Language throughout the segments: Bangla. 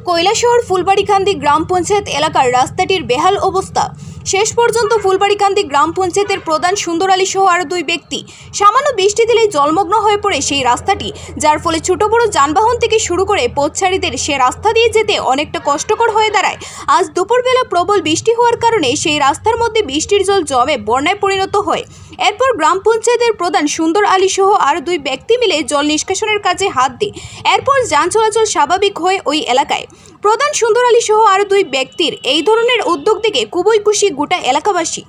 কৈলাসহর ফুলবাড়িকান্দি গ্রাম পঞ্চায়েত এলাকার রাস্তাটির বেহাল অবস্থা। শেষ পর্যন্ত ফুলবাড়িকান্দি গ্রাম পঞ্চায়েতের প্রধান সুন্দর আলী সহ আরও দুই ব্যক্তি সামান্য বৃষ্টি দিলেই জলমগ্ন হয়ে পড়ে সেই রাস্তাটি, যার ফলে ছোট বড় যানবাহন থেকে শুরু করে পথচারীদের সে রাস্তা দিয়ে যেতে অনেকটা কষ্টকর হয়ে দাঁড়ায়। আজ দুপুরবেলা প্রবল বৃষ্টি হওয়ার কারণে সেই রাস্তার মধ্যে বৃষ্টির জল জমে বন্যায় পরিণত হয়। এরপর গ্রাম পঞ্চায়েতের প্রধান সুন্দর আলী সহ আরও দুই ব্যক্তি মিলে জল নিষ্কাশনের কাজে হাত দেয়। এরপর যান চলাচল স্বাভাবিক হয় ওই এলাকায়। প্রধান সুন্দর আলী সহ আরও দুই ব্যক্তির এই ধরনের উদ্যোগ থেকে খুবই খুশি গোটা এলাকাবাসী।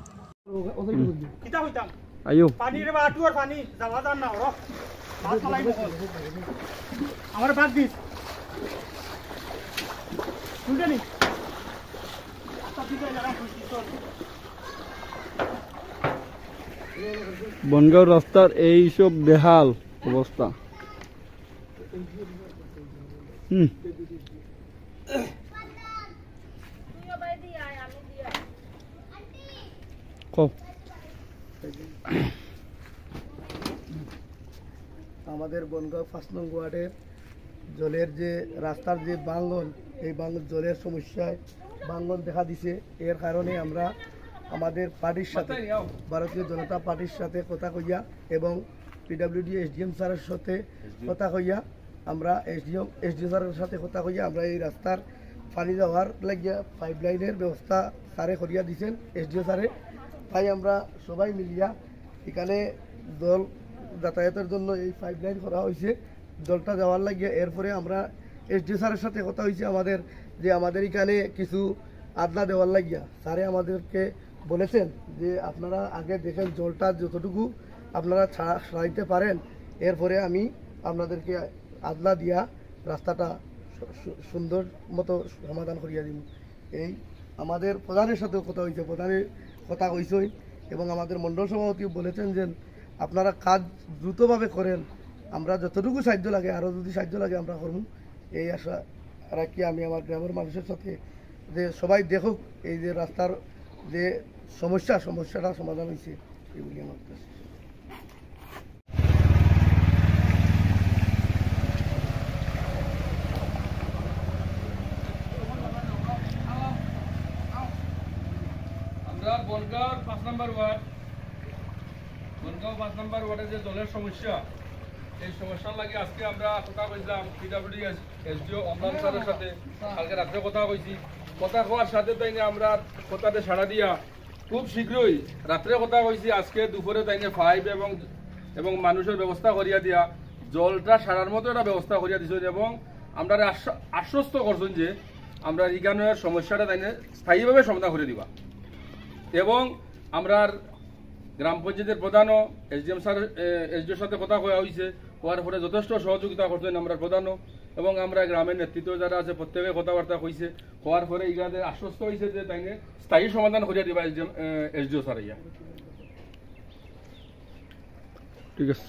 বনগাঁও রাস্তার এই সব বেহাল অবস্থা। আমাদের বনগাঁও ৫ নং ওয়ার্ডের জলের যে রাস্তার যে ভাঙন, এই জলের সমস্যায় ভাঙন দেখা দিছে। এর কারণে আমরা আমাদের পার্টির সাথে, ভারতীয় জনতা পার্টির সাথে কথা কইয়া এবং পিডব্লিউডি এসডিএম স্যারের সাথে কথা কইয়া আমরা এসডিও স্যারের সাথে কথা কইয়া আমরা এই রাস্তার পানি যাওয়ার লাগিয়া পাইপ লাইনের ব্যবস্থা স্যারে করিয়া দিয়েছেন এসডিও স্যারে। তাই আমরা সবাই মিলিয়া এখানে জল যাতায়াতের জন্য এই পাইপ লাইন করা হয়েছে, জলটা যাওয়ার লাগিয়া। এরপরে আমরা এসডিও স্যারের সাথে কথা হয়েছে আমাদের এখানে কিছু আদলা দেওয়ার লাগিয়া। স্যারে আমাদেরকে বলেছেন যে আপনারা আগে দেখেন জলটা যতটুকু আপনারা ছাড়াইতে পারেন, এরপরে আমি আপনাদেরকে আদলা দিয়া রাস্তাটা সুন্দর মতো সমাধান করিয়া দিব। এই আমাদের প্রধানের সাথেও কথা হয়েছে, প্রধানের কথা কইসই এবং আমাদের মণ্ডল সভাপতিও বলেছেন যে আপনারা কাজ দ্রুতভাবে করেন, আমরা যতটুকু সাহায্য লাগে আরও যদি সাহায্য লাগে আমরা করব। এই আশা রাখি আমি আমার গ্রামের মানুষের সাথে যে সবাই দেখুক এই যে রাস্তার যে সমস্যাটা সমাধান হয়েছে এগুলি আমার কাছে। আমরা বনগাঁও ৫ নম্বর ওয়ার্ডের যে জলের সমস্যা, এই সমস্যার লাগে আজকে আমরা কথা কইলাম পিডব্লিউডি এসডিও অমলান স্যারের সাথে। কালকে রাত্রে কথা কইছি, কথা হওয়ার সাথে তাইনে আমরা কথাতে সাড়া দিয়া খুব শীঘ্রই রাত্রে কথা কইছি, আজকে দুপুরে তাইনে পাইপ এবং মানুষের ব্যবস্থা করিয়া দিয়া জলটা সারার মতো একটা ব্যবস্থা করিয়া দিয়েছেন এবং আমরা আশ্বস্ত করছেন যে আমরা এখানের সমস্যাটা তাইনে স্থায়ীভাবে সমাধান করে দিবা। এবং আমরা গ্রাম পঞ্চায়েতের প্রধানও এসডিএম স্যার এসডিওর সাথে কথা কয়া হয়েছে, হওয়ার পরে যথেষ্ট সহযোগিতা করছেন আমরা প্রধানও এবং আমরা গ্রামের নেতৃত্ব যারা আছে প্রত্যেকে কথাবার্তা কইছে, হওয়ার পরে এখানে আশ্বস্ত হয়েছে যে তাই স্থায়ী সমাধান করিয়া দিবা এসডিও স্যার। ঠিক আছে।